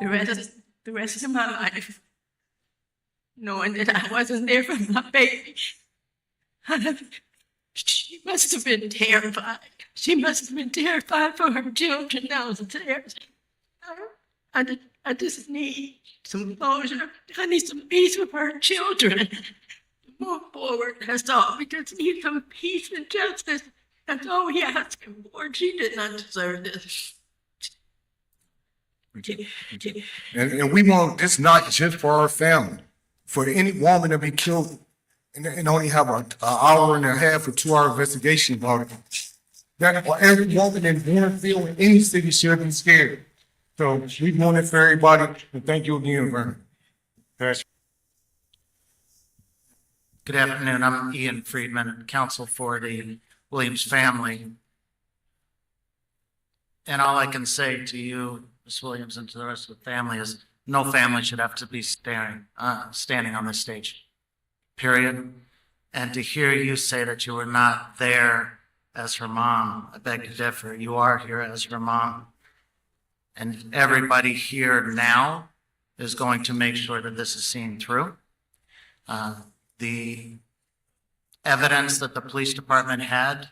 the rest of my life, knowing that I wasn't there for my baby. She must have been terrified. She must have been terrified for her children downstairs. I just need some closure. I need some peace with her children. Move forward, that's all. We just need some peace and justice. That's all we ask for. She did not deserve this. And we want this not just for our family, for any woman to be killed and only have an hour and a half or 2 hour investigation about it. That for every woman in Warrenfield in any city should be scared. So we want it for everybody, and thank you again, Vernon. Good afternoon. I'm Ian Friedman, counsel for the Williams family. And all I can say to you, Ms. Williams, and to the rest of the family is no family should have to be standing on this stage, period. And to hear you say that you were not there as her mom, I beg to differ. You are here as her mom. And everybody here now is going to make sure that this is seen through. The evidence that the police department had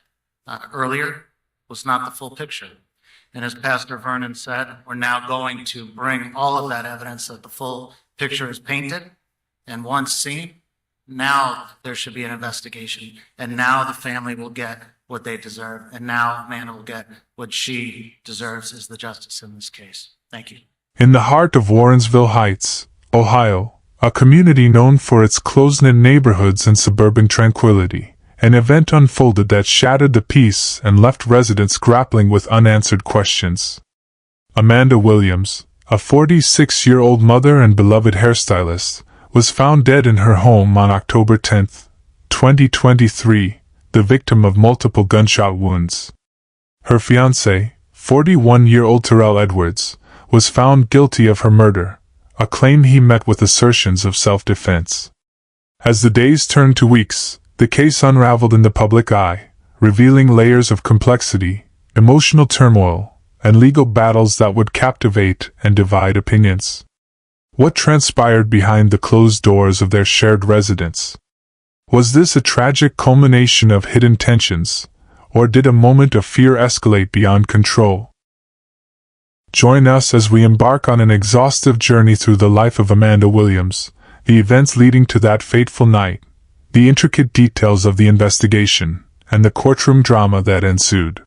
earlier was not the full picture. And as Pastor Vernon said, we're now going to bring all of that evidence that the full picture is painted. And once seen, now there should be an investigation. And now the family will get what they deserve. And now Amanda will get what she deserves as the justice in this case. Thank you. In the heart of Warrensville Heights, Ohio, a community known for its close-knit neighborhoods and suburban tranquility, an event unfolded that shattered the peace and left residents grappling with unanswered questions. Amanda Williams, a 46-year-old mother and beloved hairstylist, was found dead in her home on October 10, 2023, the victim of multiple gunshot wounds. Her fiancé, 41-year-old Terrell Edwards, was found guilty of her murder, a claim he met with assertions of self-defense. As the days turned to weeks, the case unraveled in the public eye, revealing layers of complexity, emotional turmoil, and legal battles that would captivate and divide opinions. What transpired behind the closed doors of their shared residence? Was this a tragic culmination of hidden tensions, or did a moment of fear escalate beyond control? Join us as we embark on an exhaustive journey through the life of Amanda Williams, the events leading to that fateful night, the intricate details of the investigation, and the courtroom drama that ensued.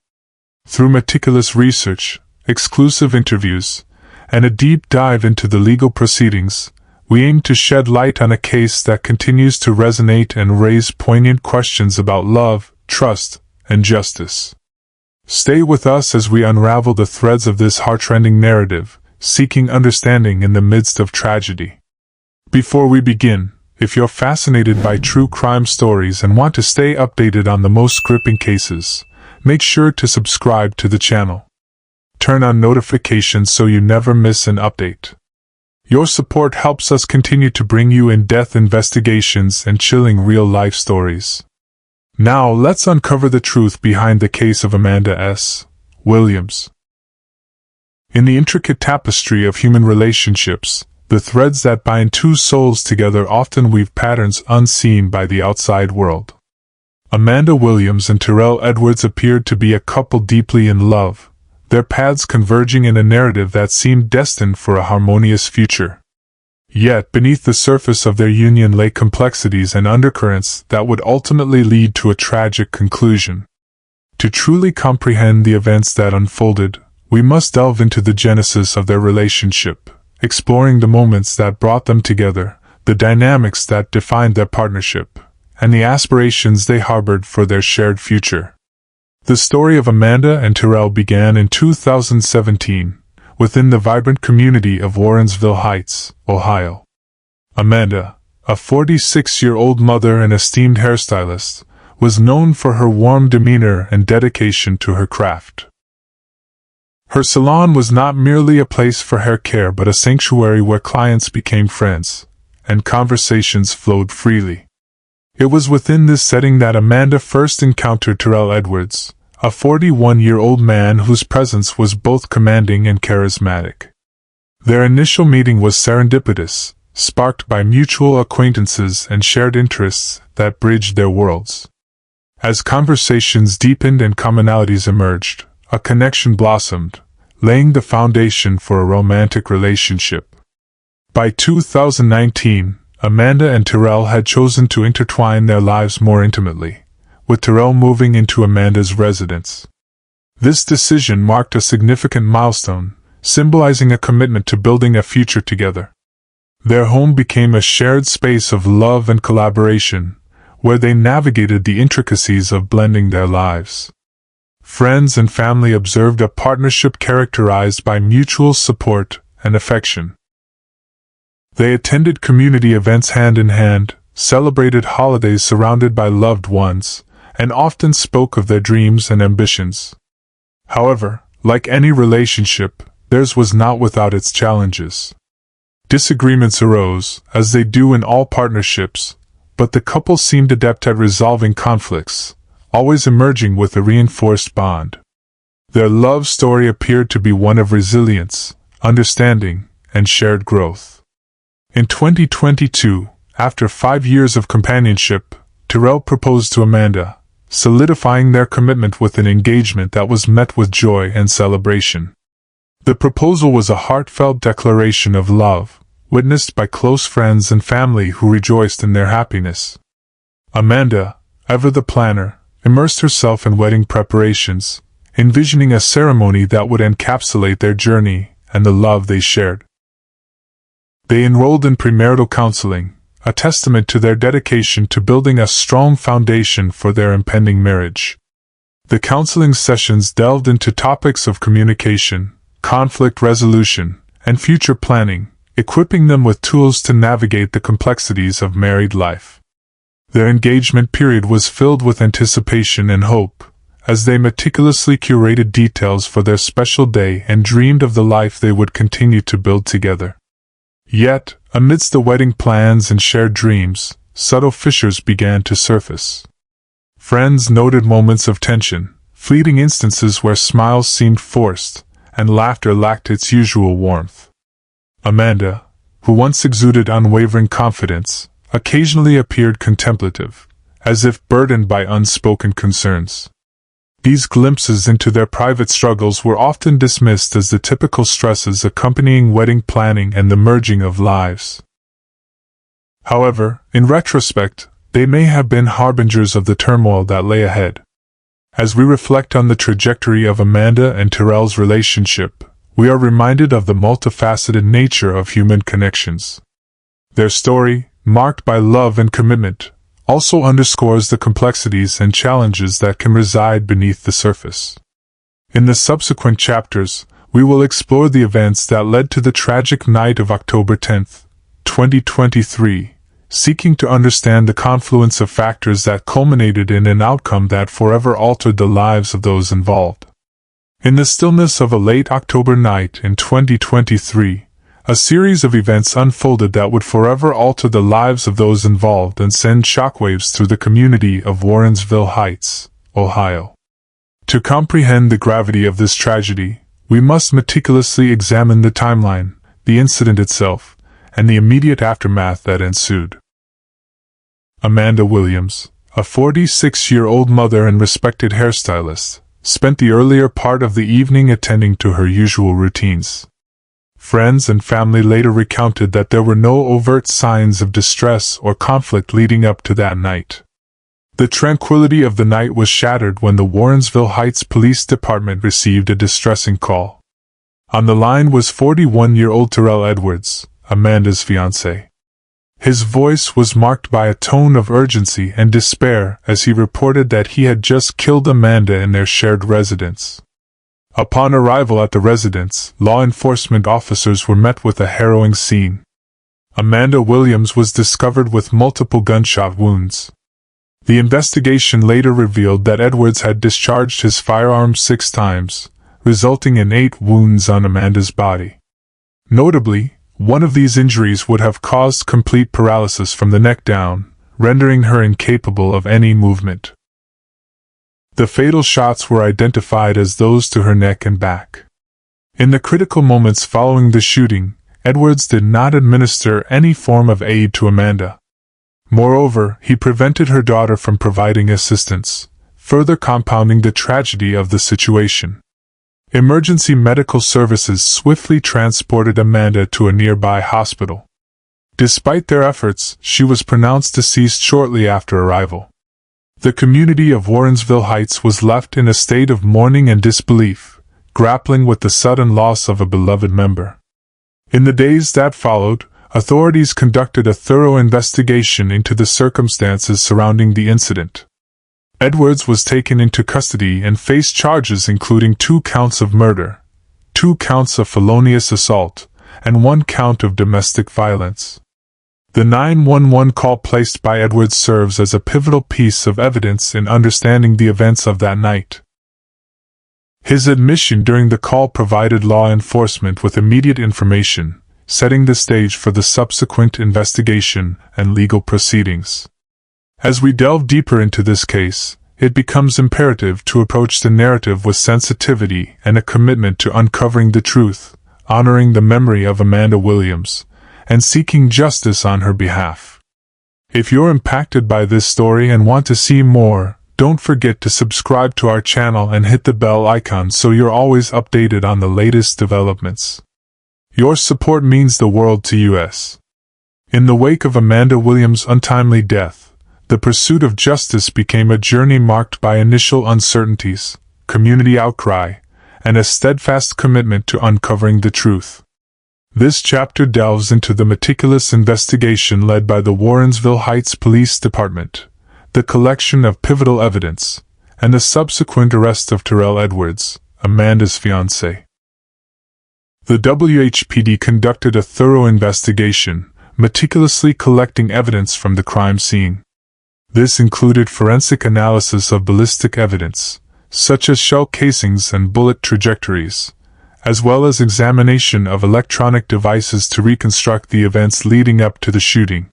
Through meticulous research, exclusive interviews, and a deep dive into the legal proceedings, we aim to shed light on a case that continues to resonate and raise poignant questions about love, trust, and justice. Stay with us as we unravel the threads of this heart-rending narrative, seeking understanding in the midst of tragedy. Before we begin, if you're fascinated by true crime stories and want to stay updated on the most gripping cases, make sure to subscribe to the channel. Turn on notifications so you never miss an update. Your support helps us continue to bring you in-depth investigations and chilling real-life stories. Now let's uncover the truth behind the case of Amanda S. Williams. In the intricate tapestry of human relationships, the threads that bind two souls together often weave patterns unseen by the outside world. Amanda Williams and Terrell Edwards appeared to be a couple deeply in love, their paths converging in a narrative that seemed destined for a harmonious future. Yet beneath the surface of their union lay complexities and undercurrents that would ultimately lead to a tragic conclusion. To truly comprehend the events that unfolded, we must delve into the genesis of their relationship, exploring the moments that brought them together, the dynamics that defined their partnership, and the aspirations they harbored for their shared future. The story of Amanda and Terrell began in 2017, within the vibrant community of Warrensville Heights, Ohio. Amanda, a 46-year-old mother and esteemed hairstylist, was known for her warm demeanor and dedication to her craft. Her salon was not merely a place for hair care but a sanctuary where clients became friends, and conversations flowed freely. It was within this setting that Amanda first encountered Terrell Edwards, a 41-year-old man whose presence was both commanding and charismatic. Their initial meeting was serendipitous, sparked by mutual acquaintances and shared interests that bridged their worlds. As conversations deepened and commonalities emerged, a connection blossomed, laying the foundation for a romantic relationship. By 2019, Amanda and Terrell had chosen to intertwine their lives more intimately, with Terrell moving into Amanda's residence. This decision marked a significant milestone, symbolizing a commitment to building a future together. Their home became a shared space of love and collaboration, where they navigated the intricacies of blending their lives. Friends and family observed a partnership characterized by mutual support and affection. They attended community events hand in hand, celebrated holidays surrounded by loved ones, and often spoke of their dreams and ambitions. However, like any relationship, theirs was not without its challenges. Disagreements arose, as they do in all partnerships, but the couple seemed adept at resolving conflicts, always emerging with a reinforced bond. Their love story appeared to be one of resilience, understanding, and shared growth. In 2022, after 5 years of companionship, Terrell proposed to Amanda, solidifying their commitment with an engagement that was met with joy and celebration. The proposal was a heartfelt declaration of love, witnessed by close friends and family who rejoiced in their happiness. Amanda, ever the planner, immersed herself in wedding preparations, envisioning a ceremony that would encapsulate their journey and the love they shared. They enrolled in premarital counseling, a testament to their dedication to building a strong foundation for their impending marriage. The counseling sessions delved into topics of communication, conflict resolution, and future planning, equipping them with tools to navigate the complexities of married life. Their engagement period was filled with anticipation and hope, as they meticulously curated details for their special day and dreamed of the life they would continue to build together. Yet, amidst the wedding plans and shared dreams, subtle fissures began to surface. Friends noted moments of tension, fleeting instances where smiles seemed forced, and laughter lacked its usual warmth. Amanda, who once exuded unwavering confidence, occasionally appeared contemplative, as if burdened by unspoken concerns. These glimpses into their private struggles were often dismissed as the typical stresses accompanying wedding planning and the merging of lives. However, in retrospect, they may have been harbingers of the turmoil that lay ahead. As we reflect on the trajectory of Amanda and Terrell's relationship, we are reminded of the multifaceted nature of human connections. Their story, marked by love and commitment, also underscores the complexities and challenges that can reside beneath the surface. In the subsequent chapters, we will explore the events that led to the tragic night of October 10, 2023, seeking to understand the confluence of factors that culminated in an outcome that forever altered the lives of those involved. In the stillness of a late October night in 2023, a series of events unfolded that would forever alter the lives of those involved and send shockwaves through the community of Warrensville Heights, Ohio. To comprehend the gravity of this tragedy, we must meticulously examine the timeline, the incident itself, and the immediate aftermath that ensued. Amanda Williams, a 46-year-old mother and respected hairstylist, spent the earlier part of the evening attending to her usual routines. Friends and family later recounted that there were no overt signs of distress or conflict leading up to that night. The tranquility of the night was shattered when the Warrensville Heights Police Department received a distressing call. On the line was 41-year-old Terrell Edwards, Amanda's fiancé. His voice was marked by a tone of urgency and despair as he reported that he had just killed Amanda in their shared residence. Upon arrival at the residence, law enforcement officers were met with a harrowing scene. Amanda Williams was discovered with multiple gunshot wounds. The investigation later revealed that Edwards had discharged his firearm 6 times, resulting in 8 wounds on Amanda's body. Notably, one of these injuries would have caused complete paralysis from the neck down, rendering her incapable of any movement. The fatal shots were identified as those to her neck and back. In the critical moments following the shooting, Edwards did not administer any form of aid to Amanda. Moreover, he prevented her daughter from providing assistance, further compounding the tragedy of the situation. Emergency medical services swiftly transported Amanda to a nearby hospital. Despite their efforts, she was pronounced deceased shortly after arrival. The community of Warrensville Heights was left in a state of mourning and disbelief, grappling with the sudden loss of a beloved member. In the days that followed, authorities conducted a thorough investigation into the circumstances surrounding the incident. Edwards was taken into custody and faced charges including 2 counts of murder, 2 counts of felonious assault, and 1 count of domestic violence. The 911 call placed by Edwards serves as a pivotal piece of evidence in understanding the events of that night. His admission during the call provided law enforcement with immediate information, setting the stage for the subsequent investigation and legal proceedings. As we delve deeper into this case, it becomes imperative to approach the narrative with sensitivity and a commitment to uncovering the truth, honoring the memory of Amanda Williams, and seeking justice on her behalf. If you're impacted by this story and want to see more, don't forget to subscribe to our channel and hit the bell icon so you're always updated on the latest developments. Your support means the world to us. In the wake of Amanda Williams' untimely death, the pursuit of justice became a journey marked by initial uncertainties, community outcry, and a steadfast commitment to uncovering the truth. This chapter delves into the meticulous investigation led by the Warrensville Heights Police Department, the collection of pivotal evidence, and the subsequent arrest of Terrell Edwards, Amanda's fiancé. The WHPD conducted a thorough investigation, meticulously collecting evidence from the crime scene. This included forensic analysis of ballistic evidence, such as shell casings and bullet trajectories, as well as examination of electronic devices to reconstruct the events leading up to the shooting.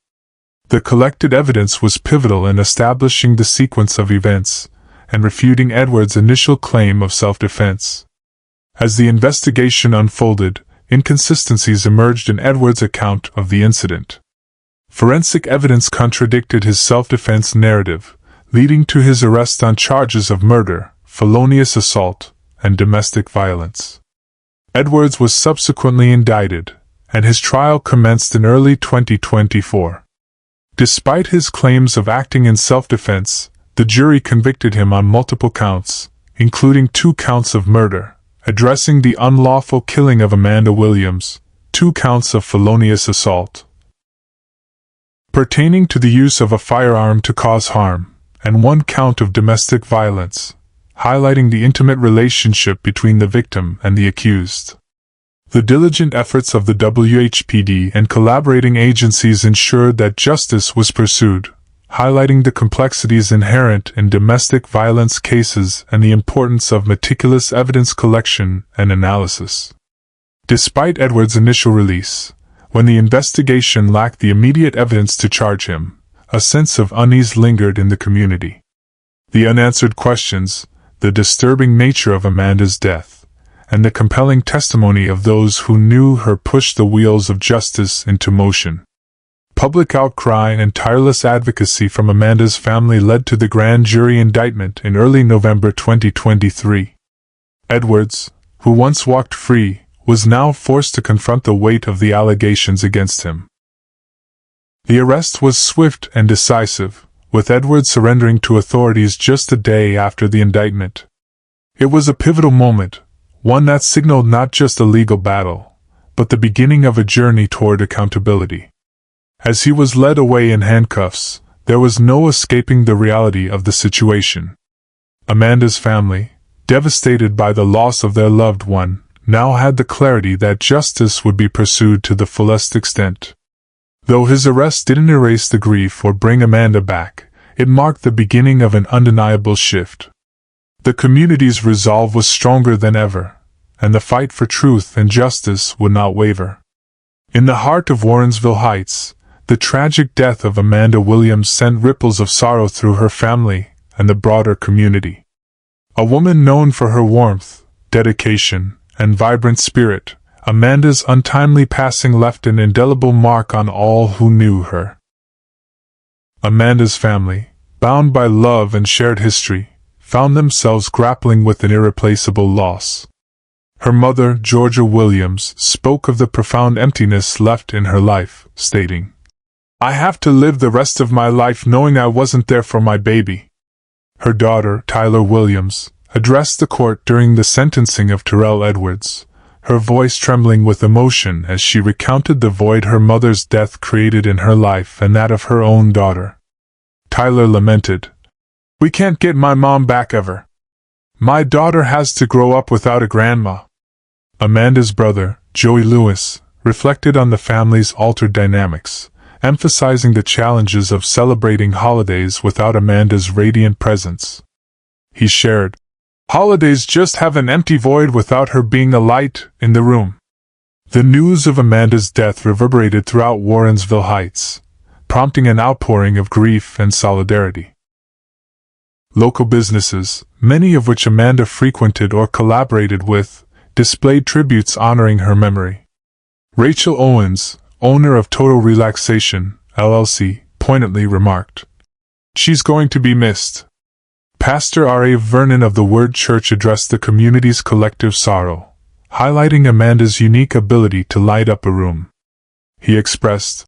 The collected evidence was pivotal in establishing the sequence of events and refuting Edwards' initial claim of self-defense. As the investigation unfolded, inconsistencies emerged in Edwards' account of the incident. Forensic evidence contradicted his self-defense narrative, leading to his arrest on charges of murder, felonious assault, and domestic violence. Edwards was subsequently indicted, and his trial commenced in early 2024. Despite his claims of acting in self-defense, the jury convicted him on multiple counts, including 2 counts of murder, addressing the unlawful killing of Amanda Williams, 2 counts of felonious assault, pertaining to the use of a firearm to cause harm, and 1 count of domestic violence, highlighting the intimate relationship between the victim and the accused. The diligent efforts of the WHPD and collaborating agencies ensured that justice was pursued, highlighting the complexities inherent in domestic violence cases and the importance of meticulous evidence collection and analysis. Despite Edwards' initial release, when the investigation lacked the immediate evidence to charge him, a sense of unease lingered in the community. The unanswered questions, the disturbing nature of Amanda's death, and the compelling testimony of those who knew her pushed the wheels of justice into motion. Public outcry and tireless advocacy from Amanda's family led to the grand jury indictment in early November 2023. Edwards, who once walked free, was now forced to confront the weight of the allegations against him. The arrest was swift and decisive, with Edwards surrendering to authorities just a day after the indictment. It was a pivotal moment, one that signaled not just a legal battle, but the beginning of a journey toward accountability. As he was led away in handcuffs, there was no escaping the reality of the situation. Amanda's family, devastated by the loss of their loved one, now had the clarity that justice would be pursued to the fullest extent. Though his arrest didn't erase the grief or bring Amanda back, it marked the beginning of an undeniable shift. The community's resolve was stronger than ever, and the fight for truth and justice would not waver. In the heart of Warrensville Heights, the tragic death of Amanda Williams sent ripples of sorrow through her family and the broader community. A woman known for her warmth, dedication, and vibrant spirit, Amanda's untimely passing left an indelible mark on all who knew her. Amanda's family, bound by love and shared history, found themselves grappling with an irreplaceable loss. Her mother, Georgia Williams, spoke of the profound emptiness left in her life, stating, "I have to live the rest of my life knowing I wasn't there for my baby." Her daughter, Tyler Williams, addressed the court during the sentencing of Terrell Edwards, her voice trembling with emotion as she recounted the void her mother's death created in her life and that of her own daughter. Tyler lamented, "We can't get my mom back ever. My daughter has to grow up without a grandma." Amanda's brother, Joey Lewis, reflected on the family's altered dynamics, emphasizing the challenges of celebrating holidays without Amanda's radiant presence. He shared, "Holidays just have an empty void without her being a light in the room." The news of Amanda's death reverberated throughout Warrensville Heights, prompting an outpouring of grief and solidarity. Local businesses, many of which Amanda frequented or collaborated with, displayed tributes honoring her memory. Rachel Owens, owner of Total Relaxation, LLC, poignantly remarked, "She's going to be missed." Pastor R.A. Vernon of the Word Church addressed the community's collective sorrow, highlighting Amanda's unique ability to light up a room. He expressed,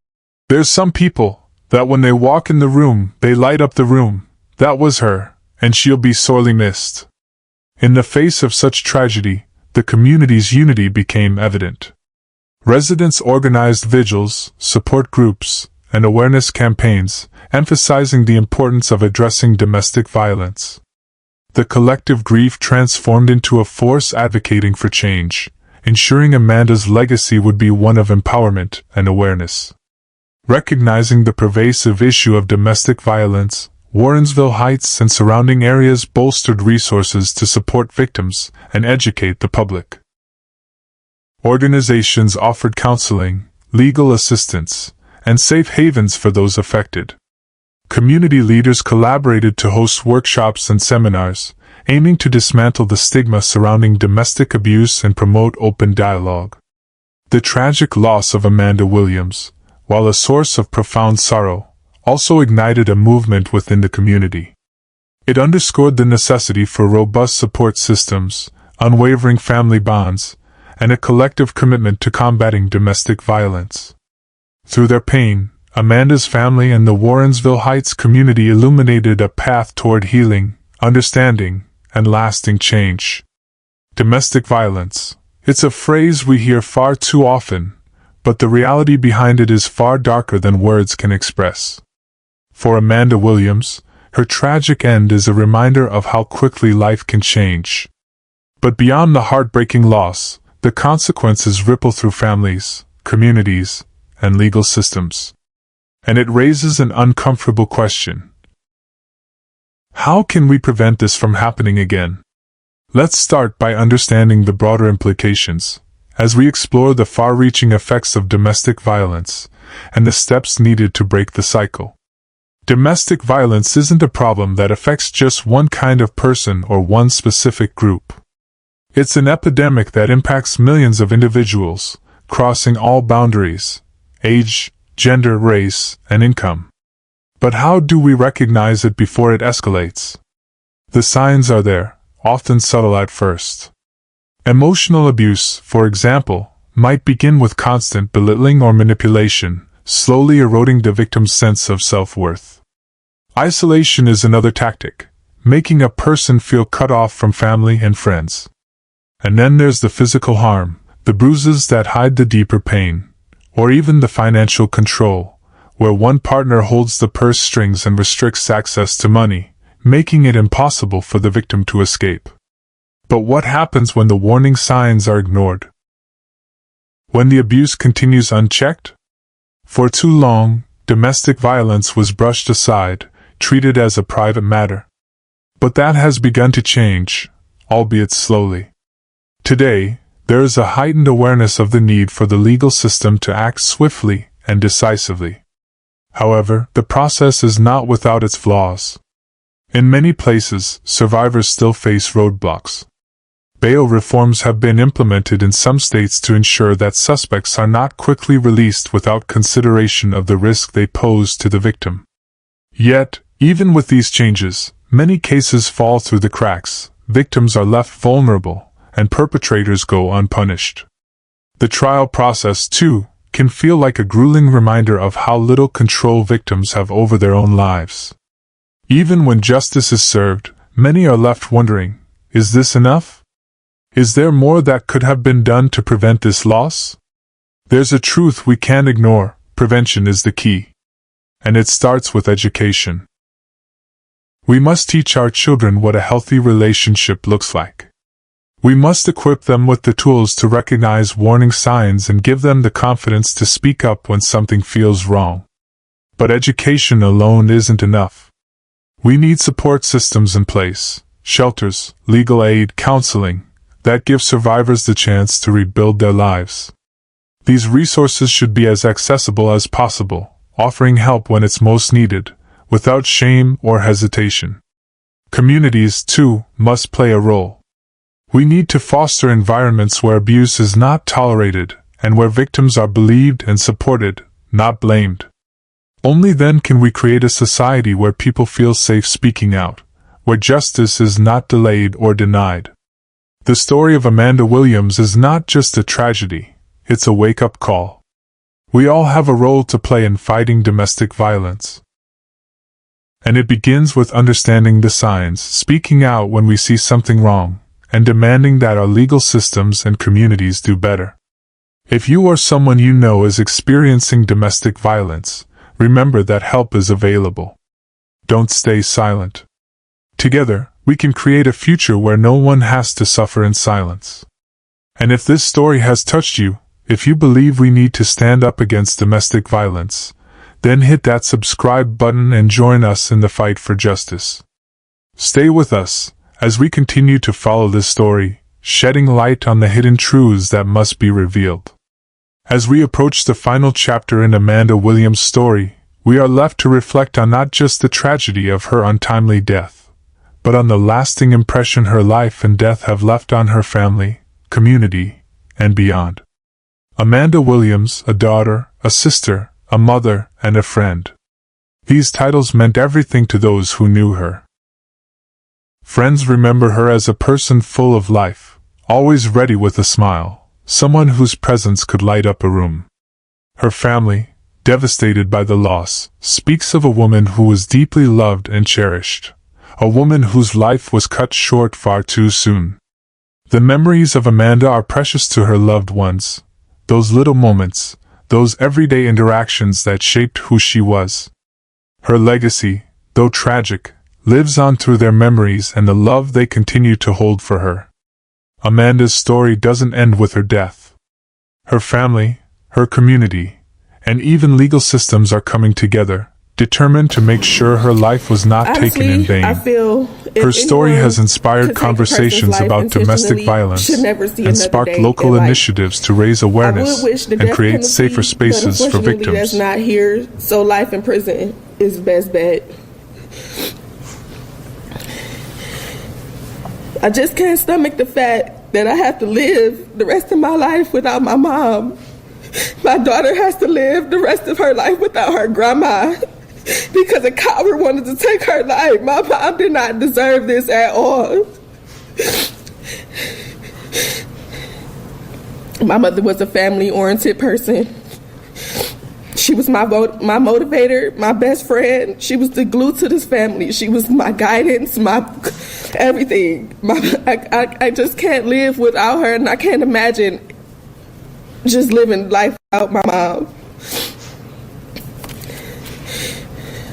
"There's some people that when they walk in the room, they light up the room. That was her, and she'll be sorely missed." In the face of such tragedy, the community's unity became evident. Residents organized vigils, support groups, and awareness campaigns, emphasizing the importance of addressing domestic violence. The collective grief transformed into a force advocating for change, ensuring Amanda's legacy would be one of empowerment and awareness. Recognizing the pervasive issue of domestic violence, Warrensville Heights and surrounding areas bolstered resources to support victims and educate the public. Organizations offered counseling, legal assistance, and safe havens for those affected. Community leaders collaborated to host workshops and seminars, aiming to dismantle the stigma surrounding domestic abuse and promote open dialogue. The tragic loss of Amanda Williams, while a source of profound sorrow, also ignited a movement within the community. It underscored the necessity for robust support systems, unwavering family bonds, and a collective commitment to combating domestic violence. Through their pain, Amanda's family and the Warrensville Heights community illuminated a path toward healing, understanding, and lasting change. Domestic violence. It's a phrase we hear far too often, but the reality behind it is far darker than words can express. For Amanda Williams, her tragic end is a reminder of how quickly life can change. But beyond the heartbreaking loss, the consequences ripple through families, communities, and legal systems. And it raises an uncomfortable question. How can we prevent this from happening again? Let's start by understanding the broader implications, as we explore the far-reaching effects of domestic violence, and the steps needed to break the cycle. Domestic violence isn't a problem that affects just one kind of person or one specific group. It's an epidemic that impacts millions of individuals, crossing all boundaries, age, gender, race, and income. But how do we recognize it before it escalates? The signs are there, often subtle at first. Emotional abuse, for example, might begin with constant belittling or manipulation, slowly eroding the victim's sense of self-worth. Isolation is another tactic, making a person feel cut off from family and friends. And then there's the physical harm, the bruises that hide the deeper pain, or even the financial control, where one partner holds the purse strings and restricts access to money, making it impossible for the victim to escape. But what happens when the warning signs are ignored? When the abuse continues unchecked? For too long, domestic violence was brushed aside, treated as a private matter. But that has begun to change, albeit slowly. Today, there is a heightened awareness of the need for the legal system to act swiftly and decisively. However, the process is not without its flaws. In many places, survivors still face roadblocks. bail reforms have been implemented in some states to ensure that suspects are not quickly released without consideration of the risk they pose to the victim. Yet, even with these changes, many cases fall through the cracks, victims are left vulnerable, and perpetrators go unpunished. The trial process, too, can feel like a grueling reminder of how little control victims have over their own lives. Even when justice is served, many are left wondering, is this enough? Is there more that could have been done to prevent this loss? There's a truth we can't ignore: prevention is the key. And it starts with education. We must teach our children what a healthy relationship looks like. We must equip them with the tools to recognize warning signs and give them the confidence to speak up when something feels wrong. But education alone isn't enough. We need support systems in place, shelters, legal aid, counseling, that give survivors the chance to rebuild their lives. These resources should be as accessible as possible, offering help when it's most needed, without shame or hesitation. Communities, too, must play a role. We need to foster environments where abuse is not tolerated, and where victims are believed and supported, not blamed. Only then can we create a society where people feel safe speaking out, where justice is not delayed or denied. The story of Amanda Williams is not just a tragedy, it's a wake-up call. We all have a role to play in fighting domestic violence. And it begins with understanding the signs, speaking out when we see something wrong, and demanding that our legal systems and communities do better. If you or someone you know is experiencing domestic violence, remember that help is available. Don't stay silent. Together, we can create a future where no one has to suffer in silence. And if this story has touched you, if you believe we need to stand up against domestic violence, then hit that subscribe button and join us in the fight for justice. Stay with us as we continue to follow this story, shedding light on the hidden truths that must be revealed. As we approach the final chapter in Amanda Williams' story, we are left to reflect on not just the tragedy of her untimely death, but on the lasting impression her life and death have left on her family, community, and beyond. Amanda Williams, a daughter, a sister, a mother, and a friend. These titles meant everything to those who knew her. Friends remember her as a person full of life, always ready with a smile, someone whose presence could light up a room. Her family, devastated by the loss, speaks of a woman who was deeply loved and cherished, a woman whose life was cut short far too soon. The memories of Amanda are precious to her loved ones, those little moments, those everyday interactions that shaped who she was. Her legacy, though tragic, lives on through their memories and the love they continue to hold for her. Amanda's story doesn't end with her death. Her family, her community, and even legal systems are coming together, determined to make sure her life was not taken in vain. I feel her story has inspired conversations about domestic violence and sparked local initiatives to raise awareness and create safer spaces for victims. That's not here, so life in prison is best bet. I just can't stomach the fact that I have to live the rest of my life without my mom. My daughter has to live the rest of her life without her grandma because a coward wanted to take her life. My mom did not deserve this at all. My mother was a family-oriented person. She was my motivator, my best friend. She was the glue to this family. She was my guidance, my everything. I just can't live without her, and I can't imagine just living life without my mom.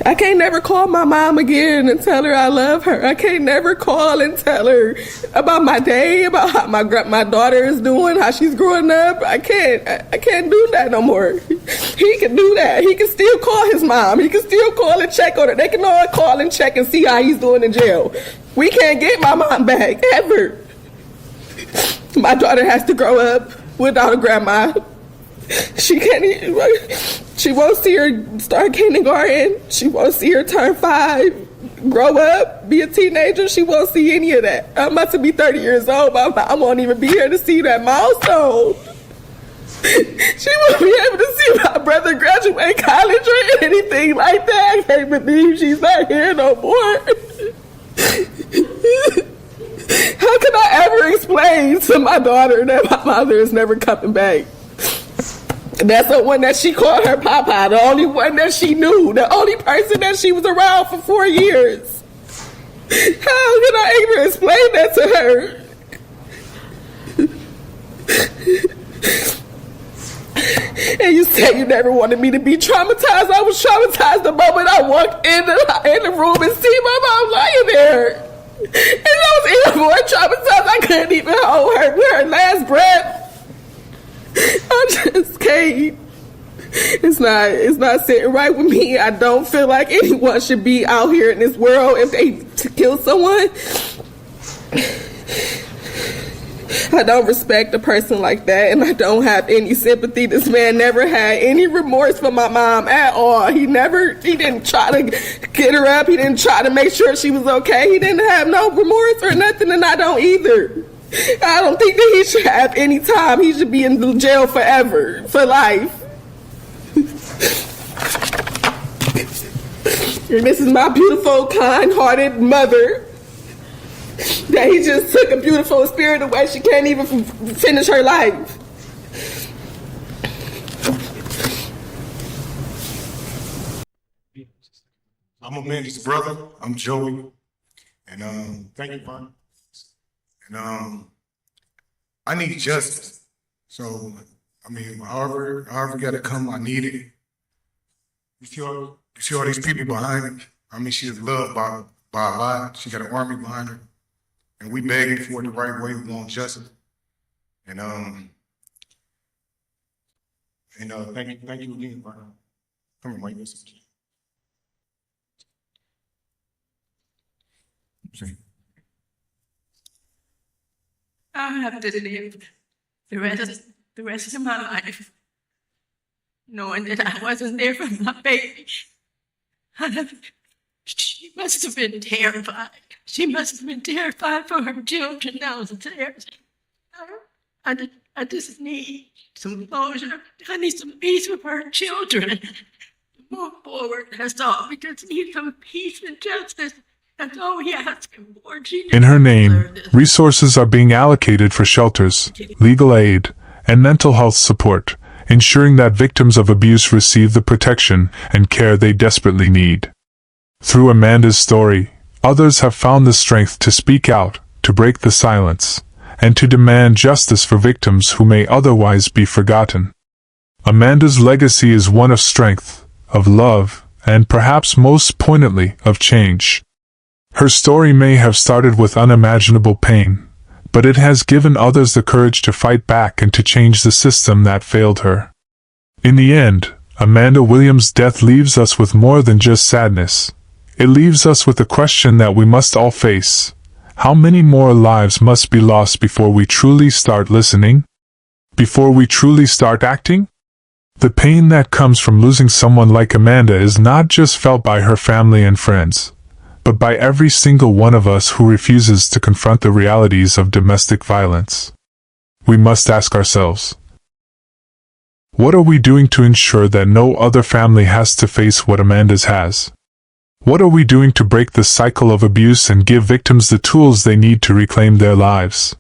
I can't never call my mom again and tell her I love her. I can't never call and tell her about my day, about how my daughter is doing, how she's growing up. I can't do that no more. He can do that. He can still call his mom. He can still call and check on her. They can all call and check and see how he's doing in jail. We can't get my mom back, ever. My daughter has to grow up without a grandma. She can't even, she won't see her start kindergarten. She won't see her turn 5. grow up, be a teenager, she won't see any of that. I'm about to be 30 years old, but I won't even be here to see that milestone. She won't be able to see my brother graduate college or anything like that. I can't believe she's not here no more. How can I ever explain to my daughter that my mother is never coming back? That's the one that she called her papa, the only one that she knew, the only person that she was around for 4 years. How can I even explain that to her? And you said you never wanted me to be traumatized. I was traumatized the moment I walked in the room and see my mom lying there. And I was even more traumatized. I couldn't even hold her with her last breath. I just can't. It's not sitting right with me. I don't feel like anyone should be out here in this world if they kill someone. I don't respect a person like that, and I don't have any sympathy. This man never had any remorse for my mom at all. He didn't try to get her up. He didn't try to make sure she was okay. He didn't have no remorse or nothing, and I don't either. I don't think that he should have any time. He should be in jail forever, for life. And this is my beautiful, kind-hearted mother that he just took a beautiful spirit away. She can't even finish her life. I'm Amanda's brother. I'm Joey. And thank you, Vaughn. And I need justice. So, I mean, however gotta come, I need it. You see all these people behind me? I mean, she's loved by a lot. She got an army behind her. And we begging for it the right way. We want justice. And thank you again, Vaughn. Come here, Mike. See. I have to live the rest of my life knowing that I wasn't there for my baby. She must have been terrified. She must have been terrified for her children downstairs. I just need some closure. I need some peace with her children. Move forward, that's all. We just need some peace and justice. That's all we ask for. In her name, resources are being allocated for shelters, legal aid, and mental health support, ensuring that victims of abuse receive the protection and care they desperately need. Through Amanda's story, others have found the strength to speak out, to break the silence, and to demand justice for victims who may otherwise be forgotten. Amanda's legacy is one of strength, of love, and perhaps most poignantly, of change. Her story may have started with unimaginable pain, but it has given others the courage to fight back and to change the system that failed her. In the end, Amanda Williams' death leaves us with more than just sadness. It leaves us with a question that we must all face. How many more lives must be lost before we truly start listening? Before we truly start acting? The pain that comes from losing someone like Amanda is not just felt by her family and friends, but by every single one of us who refuses to confront the realities of domestic violence. We must ask ourselves, what are we doing to ensure that no other family has to face what Amanda's has? What are we doing to break the cycle of abuse and give victims the tools they need to reclaim their lives?